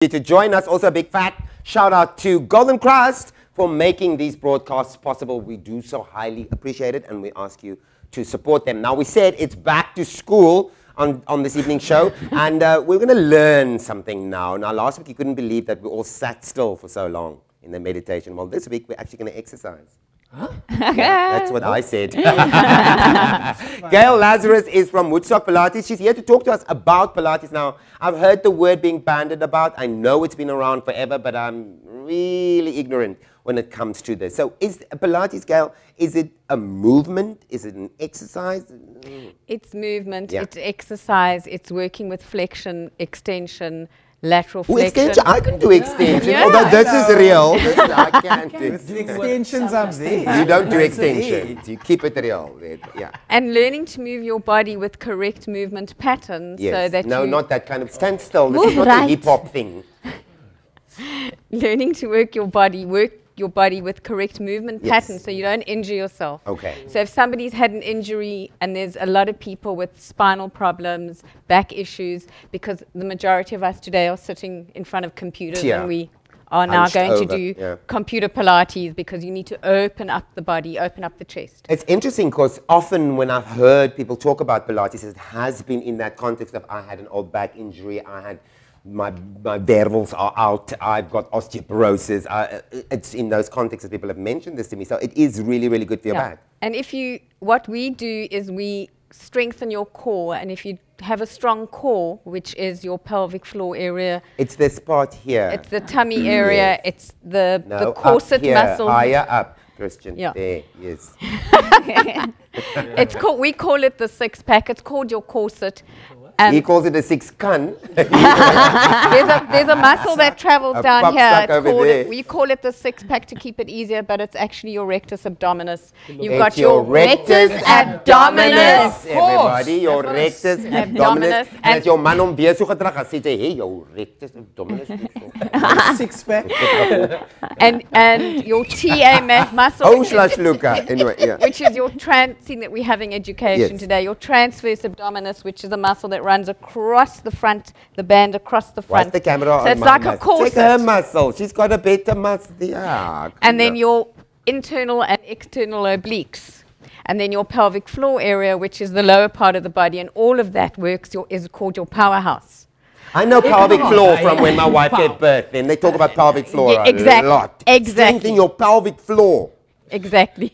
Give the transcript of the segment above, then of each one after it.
To join us. Also a big fat shout out to Golden Crust for making these broadcasts possible. We do so highly appreciate it, and we ask you to support them. Now, we said it's back to school on this evening show, and we're going to learn something now. Now, last week you couldn't believe that we all sat still for so long in the meditation. Well, this week we're actually going to exercise. Huh? Yeah, that's what I said. Gayle Lazarus is from Woodstock Pilates. She's here to talk to us about Pilates. Now, I've heard the word being bandied about. I know it's been around forever, but I'm really ignorant when it comes to this. So is Pilates, Gayle, is it a movement? Is it an exercise? It's movement, it's exercise, it's working with flexion, extension, lateral flexion. Extension? I can do extension, although this is real. I can't do extensions up there. You don't do extensions. You keep it real. Yeah. And learning to move your body with correct movement patterns. Yes. So that not that kind of stand still. This is not a hip-hop thing. Learning to work your body with correct movement patterns so you don't injure yourself. Okay. So if somebody's had an injury, and there's a lot of people with spinal problems, back issues, because the majority of us today are sitting in front of computers and we are now going to do computer Pilates because you need to open up the body, open up the chest. It's interesting because often when I've heard people talk about Pilates, it has been in that context of I had an old back injury, I had my vertebras are out, I've got osteoporosis. It's in those contexts that people have mentioned this to me. So it is really, really good for your back. And what we do is we strengthen your core. And if you have a strong core, which is your pelvic floor area. It's this part here. It's the tummy area. It's the corset muscle. Higher up, Christian. Yeah. There, yes. We call it the six pack. It's called your corset. He calls it a six can. There's a muscle that travels down here. We call it the six pack to keep it easier, but it's actually your rectus abdominis. You've got your rectus abdominis. Everybody, your rectus abdominis. And as your man om beer so gedrag as sê hey, your rectus abdominis. Six pack. and your TA muscle. Anyway, which is your seeing that we're having education today. Your transverse abdominis, which is a muscle that runs across the front, the band across the front. What's the camera so it's like a corset. Take her muscle. She's got a better muscle. Yeah, and then your internal and external obliques. And then your pelvic floor area, which is the lower part of the body. And all of that is called your powerhouse. I know pelvic floor from when my wife gave birth. Then they talk about pelvic floor a lot. Exactly. Strengthening your pelvic floor. Exactly.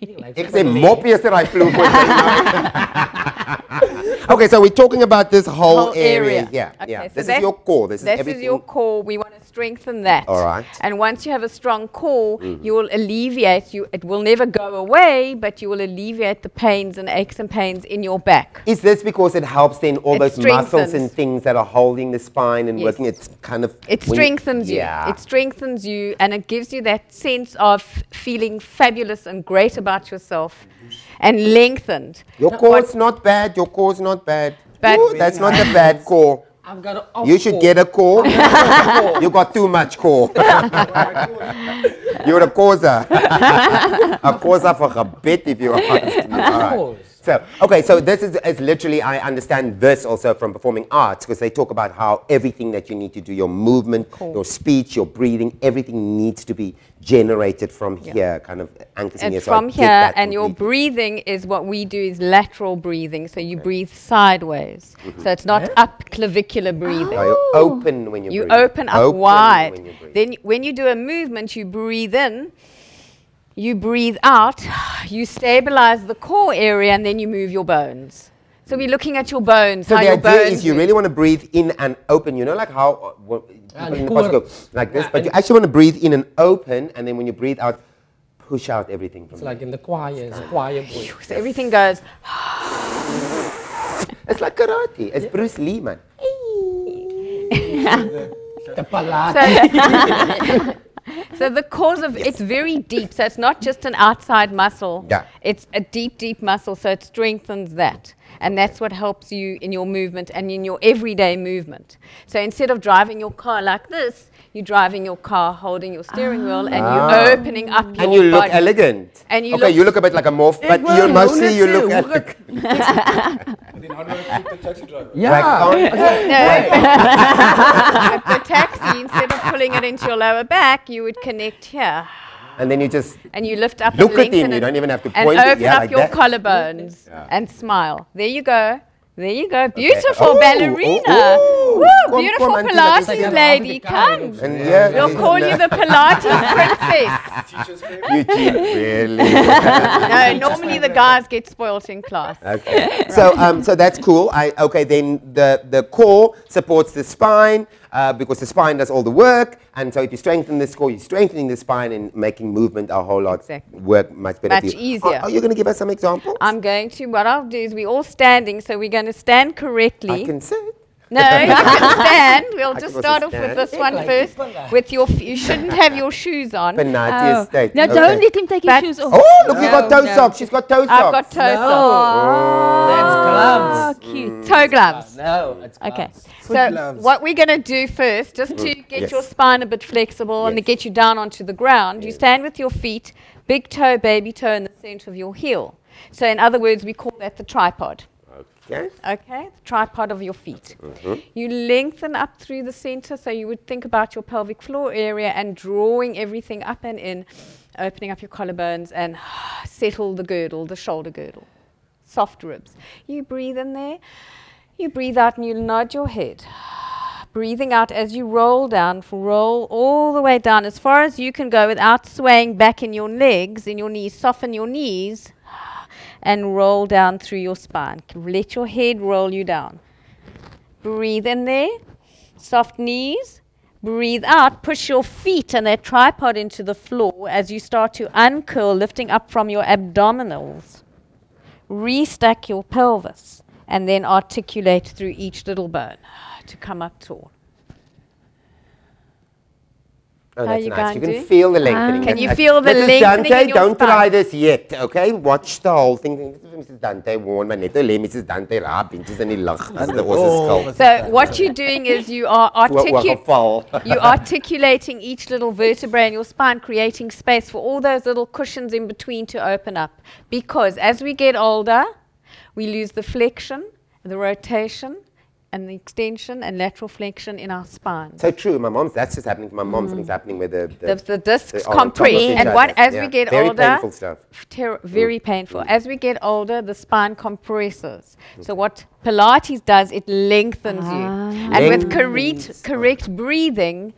Okay, so we're talking about this whole area. Okay, this is your core. This is your core. We want to strengthen that. All right. And once you have a strong core, you will alleviate, it will never go away, but you will alleviate the pains and aches and pains in your back. Is this because it helps then all those muscles and things that are holding the spine and working? It's kind of... It strengthens you. It strengthens you, and it gives you that sense of feeling fabulous and great about yourself and lengthened. Your core's not bad. Your core's not bad. That's not a bad core. I've got a you should get a core. You got too much core. You're a causa. A causa for a bit, if you ask me. All right. So, okay, so this is literally, I understand this also from performing arts, because they talk about how everything that you need to do, your movement, your speech, your breathing, everything needs to be generated from here, kind of anchors in here. From here, and your breathing is what we do is lateral breathing, so you breathe sideways. So it's not up clavicular breathing. You open when you breathe. You open up wide. Then when you do a movement, you breathe in. You breathe out, you stabilize the core area, and then you move your bones. So we're looking at your bones. So the idea is you really want to breathe in and open. You know, like how like this, but you actually want to breathe in and open, and then when you breathe out, push out everything from It's like in the choir, it's choir breath. So everything goes. It's like karate. It's Bruce Lee, man. The Pilates. So the cause of it's very deep. So it's not just an outside muscle. Yeah. It's a deep, deep muscle. So it strengthens that. And that's what helps you in your movement and in your everyday movement. So instead of driving your car like this, you're driving your car holding your steering wheel and you're opening up your body. And you look elegant. And you you look a bit like a morph, but you mostly you look elegant. Yeah. With the taxi, instead of pulling it into your lower back, you would connect here. And then you just lift up look and at him. You don't even have to and point. open up like your that. collarbones and smile. There you go. There you go. Beautiful Oh, ballerina. oh, Woo, come, beautiful come, Auntie, Pilates let me see. lady. Come. And We'll call you the Pilates princess. Eugene, really? No, normally the guys get spoilt in class. Okay. So that's cool. Then the core supports the spine because the spine does all the work. And so if you strengthen this core, you're strengthening the spine and making movement a whole lot work much better. Much easier. Are you going to give us some examples? I'm going to. What I'll do is we're all standing, so we're going to stand correctly. I can sit. No, you can stand. We'll I just can start also off with stand. this one first. With your, you shouldn't have your shoes on. Pilates state. No, don't let him take his But- shoes off. Oh, look, you No, got toe no. socks. She's got toe socks. I've got toe socks. That's gloves. Oh, cute. Toe gloves. No, it's gloves. Okay. Foot So gloves. what we're going to do first, just to get Yes. your spine a bit flexible and to get you down onto the ground, you stand with your feet, big toe, baby toe in the center of your heel. So in other words, we call that the tripod. Okay. Okay, the tripod of your feet. You lengthen up through the center, so you would think about your pelvic floor area and drawing everything up and in, opening up your collarbones and settle the girdle, the shoulder girdle. Soft ribs. You breathe in there, you breathe out and you nod your head. Breathing out as you roll down, roll all the way down as far as you can go without swaying back in your legs, in your knees. Soften your knees and roll down through your spine. Let your head roll you down. Breathe in there, soft knees. Breathe out, push your feet and that tripod into the floor as you start to uncurl, lifting up from your abdominals. Restack your pelvis and then articulate through each little bone to come up tall. Oh, How that's you nice. going You can to? feel the lengthening. Can you That's feel the Mrs. lengthening Dante, in your don't spine? try this yet, okay? Watch the whole thing. Mrs. Dante warn my netto lê Mrs. Dante raap inches in die lug. Dis die osse skull. So what you're doing is you are Geval. articulating each little vertebrae in your spine, creating space for all those little cushions in between to open up. Because as we get older, we lose the flexion, the rotation, and the extension and lateral flexion in our spine. So true. That's just happening to my mom. Something's happening where the The discs are on top of compress, each and other. as we Yeah. get Very older, painful stuff. very painful. As we get older, the spine compresses. So what Pilates does, it lengthens you, and with correct breathing,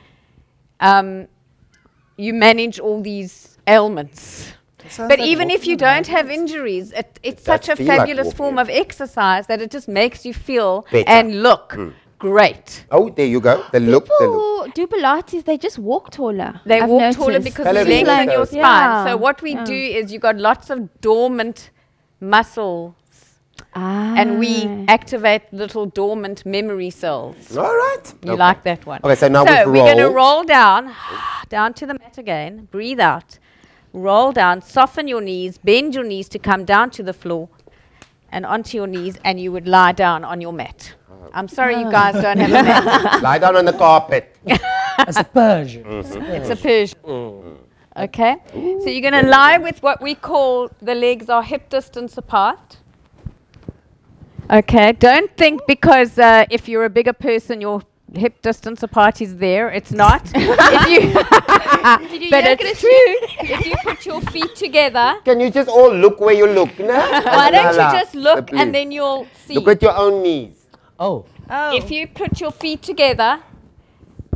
you manage all these ailments. But even if you don't have injuries, it's such a does feel like fabulous walking, form yeah. of exercise that it just makes you feel Better. and look great. Oh, there you go. The look. People do Pilates, they just walk taller. They I've walk taller noticed. because Ballerina you lengthen your style. spine. Yeah. So what we do is you got lots of dormant muscle and we activate little dormant memory cells. All right. You like that one. Okay, so now we're we've going to rolled. roll down to the mat again. Breathe out. Roll down. Soften your knees. Bend your knees to come down to the floor and onto your knees, and you would lie down on your mat. I'm sorry you guys don't have a mat. Lie down on the carpet. It's a Persian. It's a Persian. Okay? So you're going to lie with what we call the legs are hip distance apart. Okay? Don't think because if you're a bigger person, your hip distance apart is there. It's not. But it's true. If you put your feet together, Can you just all look where you look? No? why don't you just look Please. and then you'll see. Look at your own knees. Oh. If you put your feet together,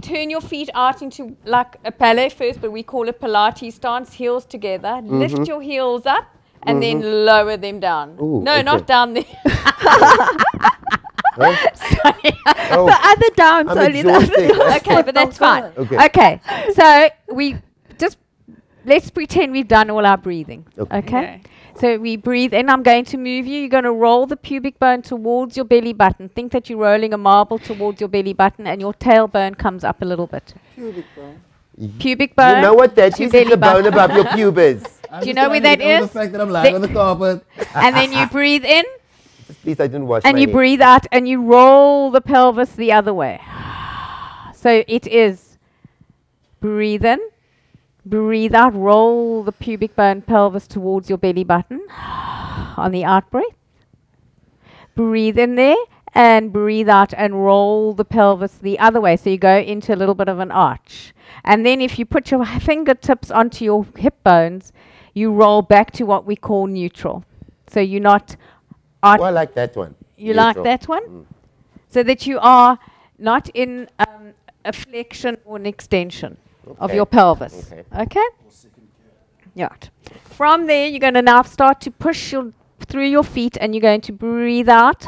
turn your feet out into like a ballet first, but we call it Pilates stance, heels together. Lift your heels up and then lower them down. Ooh, no, okay. not down there. Oh, The other down, I'm Solly, the exhausted. other Okay, but that's fine. Okay. Okay, so let's pretend we've done all our breathing. Okay. So we breathe in. I'm going to move you. You're going to roll the pubic bone towards your belly button. Think that you're rolling a marble towards your belly button and your tailbone comes up a little bit. Pubic bone. You know what that to is? It's belly the bone button. above your pubis. Do you know where that The is? fact that I'm lying on the carpet. And then you breathe in. Please, I didn't wash And my you knee. breathe out and you roll the pelvis the other way. So it is breathe in, breathe out, roll the pubic bone pelvis towards your belly button on the out breath. Breathe in there and breathe out and roll the pelvis the other way. So you go into a little bit of an arch. And then if you put your fingertips onto your hip bones, you roll back to what we call neutral. So you're not... Oh, I like that one. You like that one? So that you are not in a flexion or an extension of your pelvis. Okay? Yeah. From there, you're going to now start to push through your feet, and you're going to breathe out.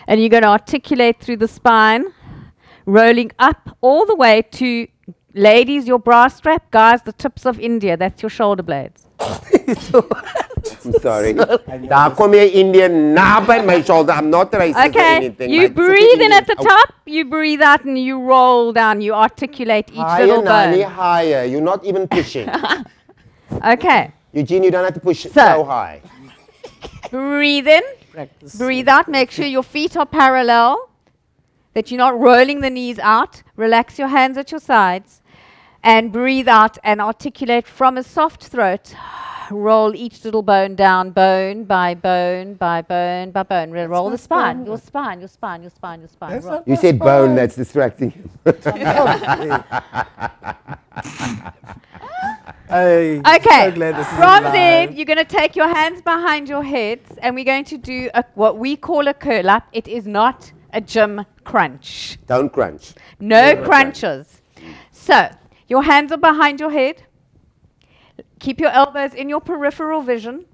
And you're going to articulate through the spine, rolling up all the way to, ladies, your bra strap, guys, the tips of India. That's your shoulder blades. I'm sorry. Daar kom jy Indian knob in my shoulder. I'm not racist or anything. You breathe in at the top, you breathe out, and you roll down. You articulate each little bone. Higher. You're not even pushing. Okay. Eugene, you don't have to push so high. Breathe in, breathe out. Make sure your feet are parallel, that you're not rolling the knees out. Relax your hands at your sides. And breathe out and articulate from a soft throat. Roll each little bone down, bone by bone by bone by bone. Roll the spine, your spine, your spine, your spine, your spine. You said bone, that's distracting him. Okay, from there, you're going to take your hands behind your heads, and we're going to do what we call a curl up. It is not a gym crunch. Don't crunch. No crunches. So, your hands are behind your head. Keep your elbows in your peripheral vision.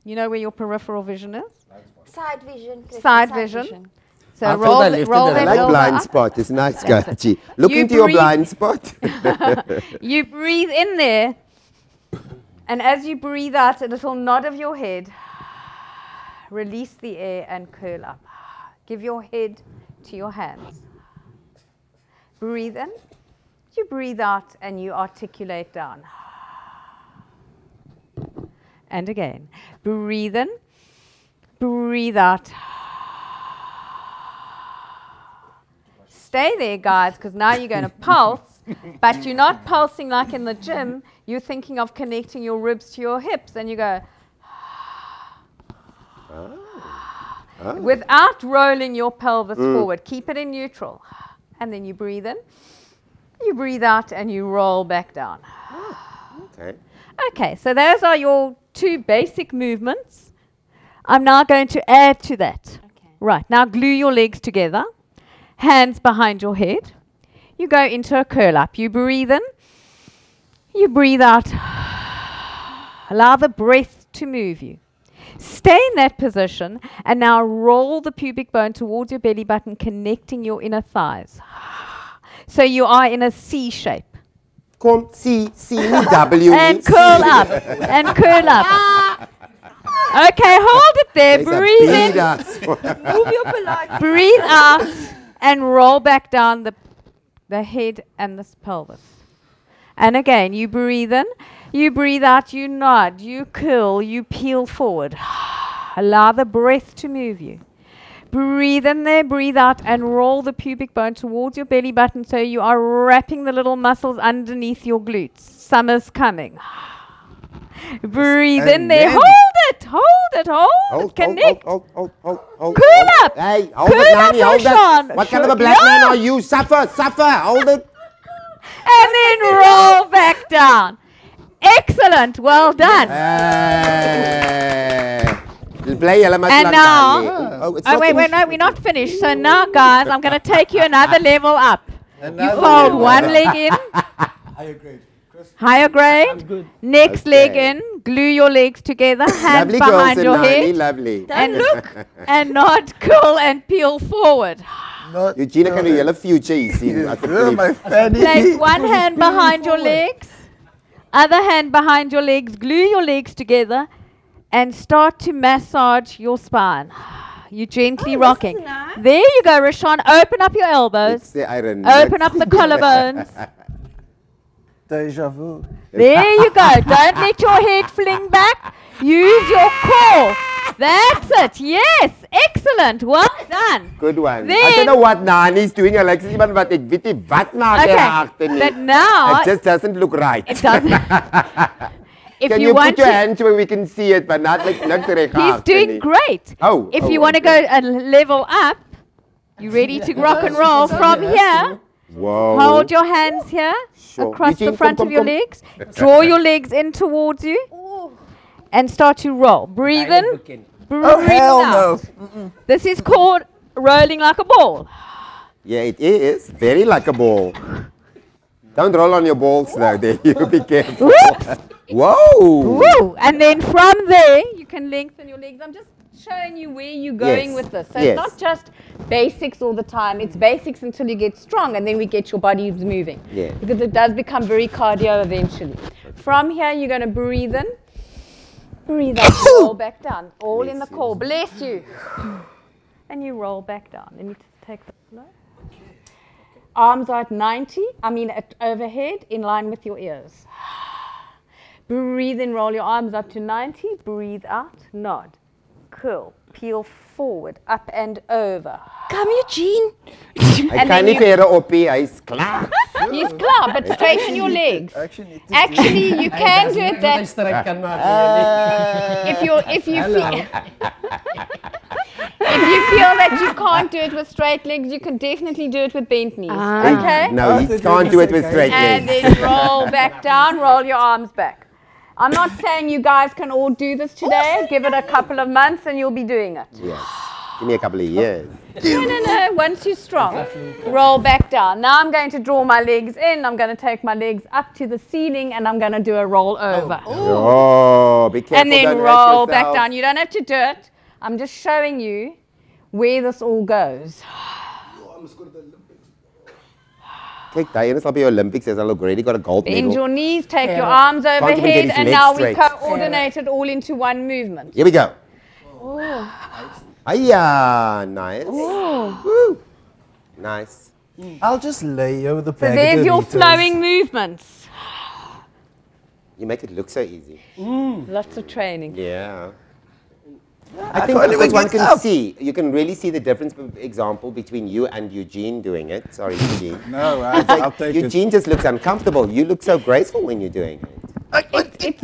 You know where your peripheral vision is? Side vision. Side vision. So I roll, roll I that like elbow blind up. spot. It's nice, Gachi. Look You into your breathe. blind spot. You breathe in there, and as you breathe out, a little nod of your head. Release the air and curl up. Give your head to your hands. Breathe in. You breathe out, and you articulate down. And again. Breathe in. Breathe out. Stay there, guys, because now you're going to pulse, but you're not pulsing like in the gym. You're thinking of connecting your ribs to your hips, and you go without rolling your pelvis forward. Keep it in neutral. And then you breathe in, you breathe out, and you roll back down. Okay. Okay, so those are your two basic movements. I'm now going to add to that. Okay. Right, now glue your legs together. Hands behind your head. You go into a curl up. You breathe in. You breathe out. Allow the breath to move you. Stay in that position and now roll the pubic bone towards your belly button, connecting your inner thighs. So you are in a C shape. Come, C, W. And curl up. And curl up. Okay, hold it there. Breathe in. Move your Pilates. Breathe out and roll back down the head and the pelvis. And again, you breathe in, you breathe out, you nod, you curl, you peel forward. Allow the breath to move you. Breathe in there, breathe out, and roll the pubic bone towards your belly button so you are wrapping the little muscles underneath your glutes. Summer's coming. Breathe in there. Hold it. Connect. Hold. Curl up. Hey, hold Curl it, up, Nani, hold Sean. it. What kind of a black man are you? Suffer. Hold it. And then roll back down. Excellent. Well done. And now, wait, no, we're not finished. So now, guys, I'm going to take you another level up. You fold one leg in. Higher grade. Next leg in. Glue your legs together. Hands Lovely behind girls your in head. lovely. And look. And nod, curl, and peel forward. Eugene kan 'n hele future hier sien. Place one hand behind your legs. Other hand behind your legs. Glue your legs together. And start to massage your spine. You gently rocking. Nice. There you go, Rashawn. Open up your elbows. It's the iron. Open up the collarbones. Deja vu. There you go. Don't let your head fling back. Use your core That's it. Yes. Excellent. Well done. Good one. Then, I don't know what Nani's doing, Alexis, but ek weet nie wat maak hy agter nie. But now it just doesn't look right. It doesn't. If can you put your hands where we can see it, but not like he's doing great. Oh. If you want to go a level up, you ready to rock and roll from here? Whoa. Hold your hands here across the front of your legs. Draw your legs in towards you and start to roll. Breathe in. Breathe out. No. This is called rolling like a ball. Yeah, it is. Very like a ball. Don't roll on your balls now, there. You be careful. Whoa. Woo. And then from there, you can lengthen your legs. I'm just showing you where you're going with this. So it's not just basics all the time. It's basics until you get strong, and then we get your body moving. Yeah. Because it does become very cardio eventually. From here, you're going to breathe in. Breathe out, roll back down. All in the core. Bless you. And you roll back down. Let me take the flow. Arms are at 90, at overhead, in line with your ears. Breathe in, roll your arms up to 90. Breathe out, nod. Cool. Peel forward, up and over. Come, Eugene. Hy kan nie verder oppie, hy's klaar. He's klaar, but straighten your legs. Actually, you can do it that. If you feel that you can't do it with straight legs, you can definitely do it with bent knees. Okay? No, he can't do it with straight And legs. then roll back down, roll your arms back. I'm not saying you guys can all do this today. Give it a couple of months and you'll be doing it. Yes. Give me a couple of years. No. Once you're strong, roll back down. Now I'm going to draw my legs in. I'm going to take my legs up to the ceiling and I'm going to do a roll over. Oh, be careful. And then don't hurt roll back yourself. down. You don't have to do it. I'm just showing you where this all goes. Kyk, daai is al by die Olympics, has already got a gold medal. Bend your knees, take your arms Can't even get overhead, his and legs now we straight. coordinate it all into one movement. Here we go. Ayya, nice. Woo. Nice. I'll just lay over the So bag there's of your Doritos. flowing movements. You make it look so easy. Lots of training. Yeah. I think because one can see, you can really see the difference, for example, between you and Eugene doing it. Sorry, Eugene. No, I'll take Eugene just looks uncomfortable. You look so graceful when you're doing it. It's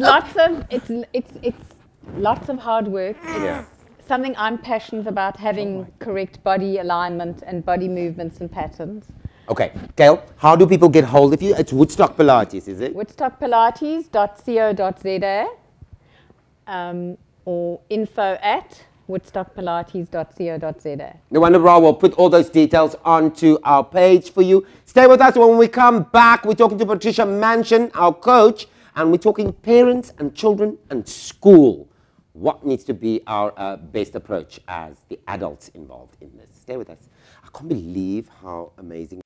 lots of hard work. It's something I'm passionate about, having correct body alignment and body movements and patterns. Okay, Gayle, how do people get hold of you? It's Woodstock Pilates, is it? woodstockpilates.co.za or info@woodstockpilates.co.za. No wonder, Ra, we'll put all those details onto our page for you. Stay with us. When we come back, we're talking to Patricia Manchin, our coach, and we're talking parents and children and school. What needs to be our best approach as the adults involved in this? Stay with us. I can't believe how amazing.